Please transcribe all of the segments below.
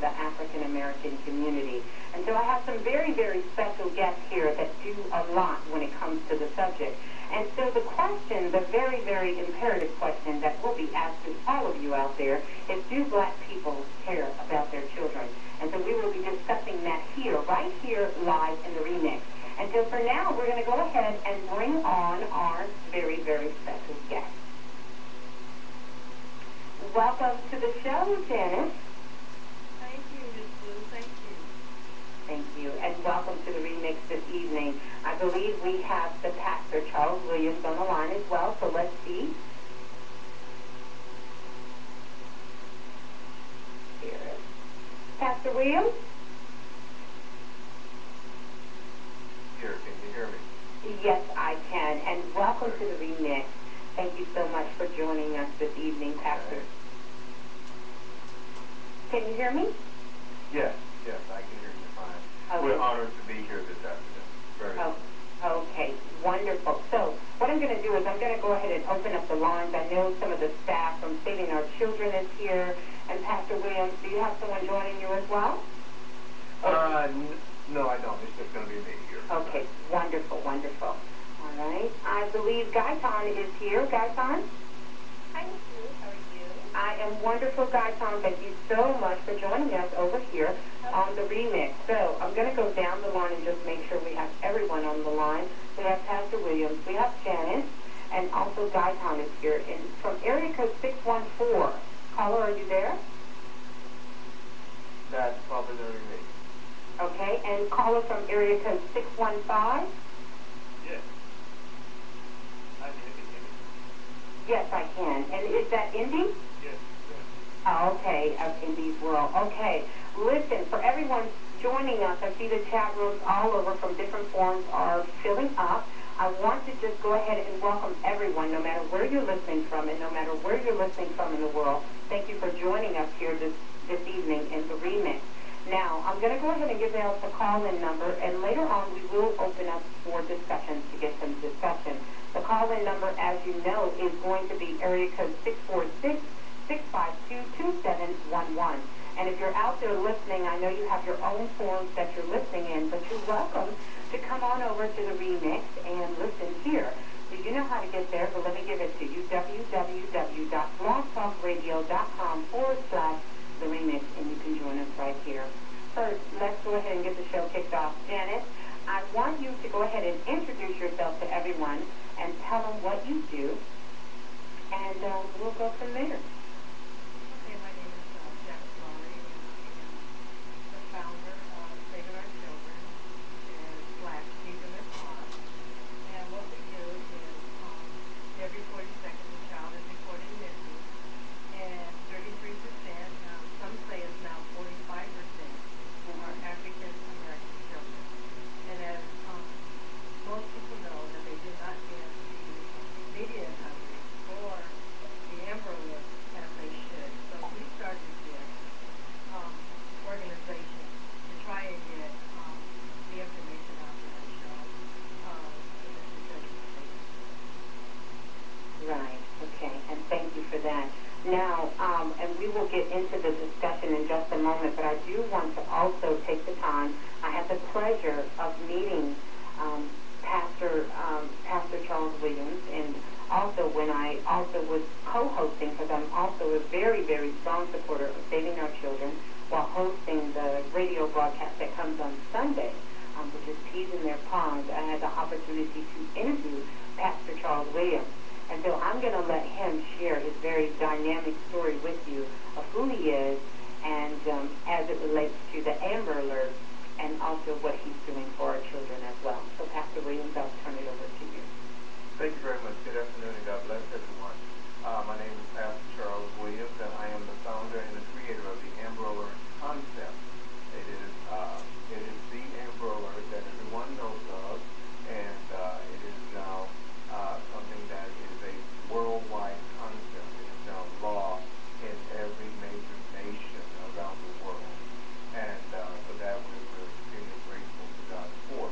the African American community. And so I have some very, very special guests here that do a lot when it comes to the subject. And so the question, the very, very imperative question that will be asked to all of you out there is, do black people care about their children? And so we will be discussing that here, right here, live in the remix. And so for now, we're going to go ahead and bring on our very, very special guest. Welcome to the show, Janice. Thank you, Ms. Blue. Thank you. Thank you, and welcome to the remix this evening. I believe we have the pastor, Charles Williams, on the line as well, so let's see. Here. Pastor Williams? Here, can you hear me? Yes, I can, and welcome to the remix. Thank you so much for joining us this evening, Pastor. Can you hear me? Yes, I can hear you fine. Okay. We're honored to be here this afternoon. Very Oh, okay, wonderful. So what I'm going to do is I'm going to go ahead and open up the lines. I know some of the staff from Saving Our Children is here. And Pastor Williams, do you have someone joining you as well? No, I don't. It's just going to be me here. Okay, wonderful, wonderful. All right. I believe Gaitan is here. Gaitan? Hi, Ms. Blue. How are you? I am wonderful, Gaitan. Thank you so much for joining us over here on the remix. So I'm going to go down the line and just make sure we have everyone on the line. We have Pastor Williams, we have Janice, and also Gaitan is here. And from area code 614, caller, are you there? That's probably going to be me. Okay, and caller from area code 615? Yes. I can hear you. Yes, I can. And is that Indy? Yes. Oh, okay, of Indy's World. Okay, listen, for everyone joining us, I see the chat rooms all over from different forums are filling up. I want to just go ahead and welcome everyone, no matter where you're listening from and no matter where you're listening from in the world. Thank you for joining us here this evening in the remix. Now, I'm going to go ahead and give out the call-in number, and later on we will open up for discussions to get some discussion. The call-in number, as you know, is going to be area code 646-652-2711. And if you're out there listening, I know you have your own forums that you're listening in, but you're welcome to come on over to the remix and listen here. So you know how to get there, but let me give it to you, www.blogtalkradio.com/the remix, and you can join us right here. First, let's go ahead and get the show kicked off. Janice, I want you to go ahead and introduce yourself to everyone and tell them what you do, and we'll go from there. Okay, my name is Janice Lowry, and I am the founder of Saving Our Children and / Keeping It On. And what we do is every 40 seconds a child is reported missing, and 33%, some say it's now 45%, are African American children. And as most people know, that they did not get the media coverage or the Amber Alert as they should. So we started this organization to try and get the information out there and show domestic violence. Right, okay, and thank you for that. Now, and we will get into the discussion in just a moment, but I do want to also take the time. I had the pleasure of meeting Pastor Charles Williams, and also when I also was co-hosting, because I'm also a very, very strong supporter of Saving Our Children, while hosting the radio broadcast that comes on Sunday, which is Peas in Their Ponds. I had the opportunity to interview Pastor Charles Williams. And so I'm going to let him share his very dynamic story with you of who he is and as it relates to the Amber Alert and also what he's doing for our children as well. So Pastor Williams, I'll turn it over to you. Thank you very much. Good afternoon and God bless everyone. My name is Pastor Charles Williams, and I am the founder and the creator of the Amber Alert concept. It is the Amber Alert that everyone knows of, and it is now something that is a worldwide concept. It is now law in every major nation around the world, and for that we're extremely grateful to God for.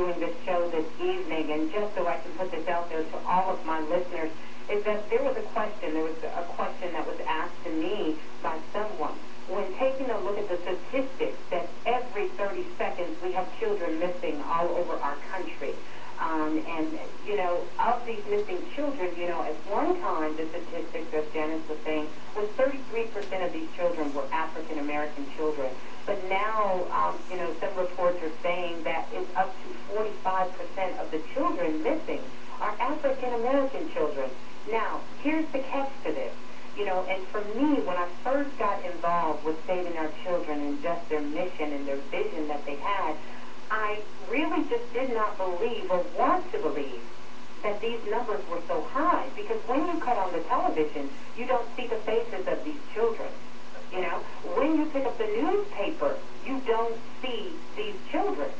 doing this show this evening, and just so I can put this out there to all of my listeners, is that there was a question that was asked to me by someone. When taking a look at the statistics that every 30 seconds we have children missing all over our country, and, you know, of these missing children, you know, at one time, the statistics, as Janice was saying, was 33% of these children were African American children. But now, you know, some reports are saying that it's up to 45% of the children missing are African American children. Now, here's the catch to this. You know, and for me, when I first got involved with Saving Our Children and just their mission and their vision that they had, I really just did not believe or want to believe that these numbers were so high. Because when you cut on the television, you don't see the faces of these children. You know, when you pick up the newspaper, you don't see these children.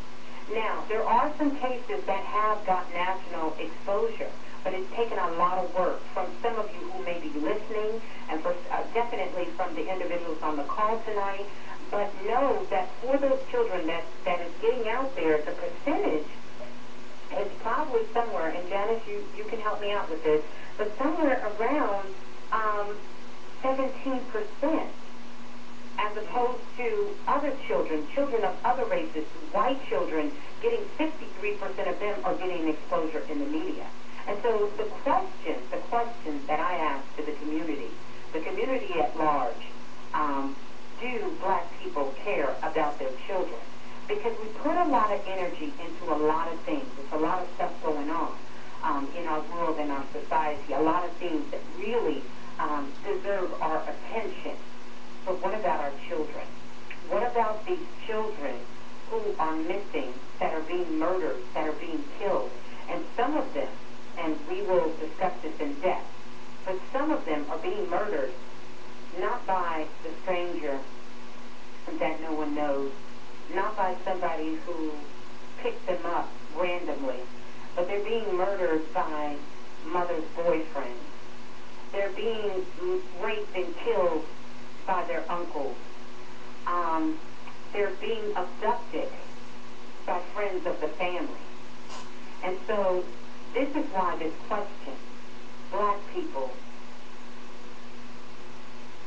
Now, there are some cases that have got national exposure, but it's taken a lot of work from some of you who may be listening, and for, definitely from the individuals on the call tonight. But know that for those children that is getting out there, the percentage is probably somewhere, and Janice, you can help me out with this, but somewhere around 17%, as opposed to other children of other races, white children, getting 53% of them are getting exposure in the media. And so the questions that I ask to the community at large, do black people care about their children? Because we put a lot of energy into a lot of things. There's a lot of stuff going on in our world, in our society, a lot of things that really deserve our attention. But what about our children? What about these children who are missing, that are being murdered, that are being killed? And some of them, and we will discuss this in depth, but some of them are being murdered not by the stranger that no one knows, not by somebody who picked them up randomly, but they're being murdered by mother's boyfriend. They're being raped and killed by their uncles. They're being abducted by friends of the family. And so this is why this question, black people,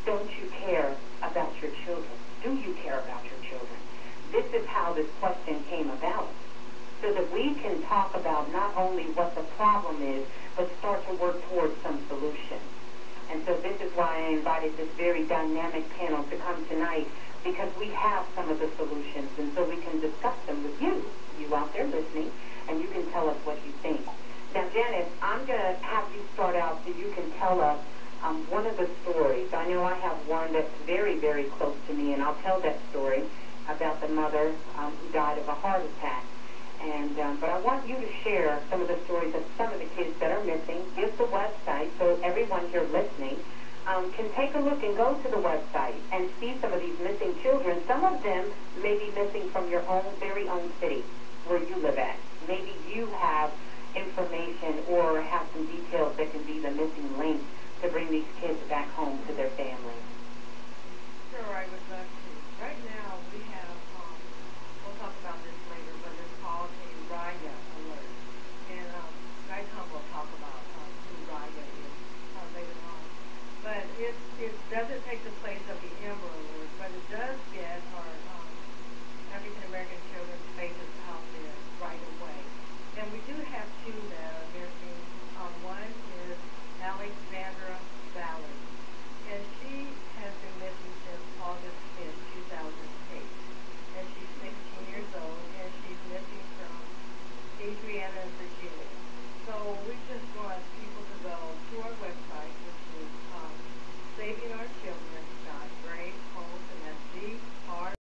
don't you care about your children? Do you care about your children? This is how this question came about, so that we can talk about not only what the problem is, but start to work towards some solution. And so this is why I invited this very dynamic panel to come tonight, because we have some of the solutions, and so we can discuss them with you out there listening, and you can tell us what you think. Now, Janice, I'm going to have you start out so you can tell us one of the stories. I know I have one that's very, very close to me, and I'll tell that story about the mother who died of a heart attack. And but I want you to share some of the stories of some of the kids that are missing. Give the website so everyone here listening can take a look and go to the website and see some of these missing children. Some of them may be missing from your own very own city where you live at. Maybe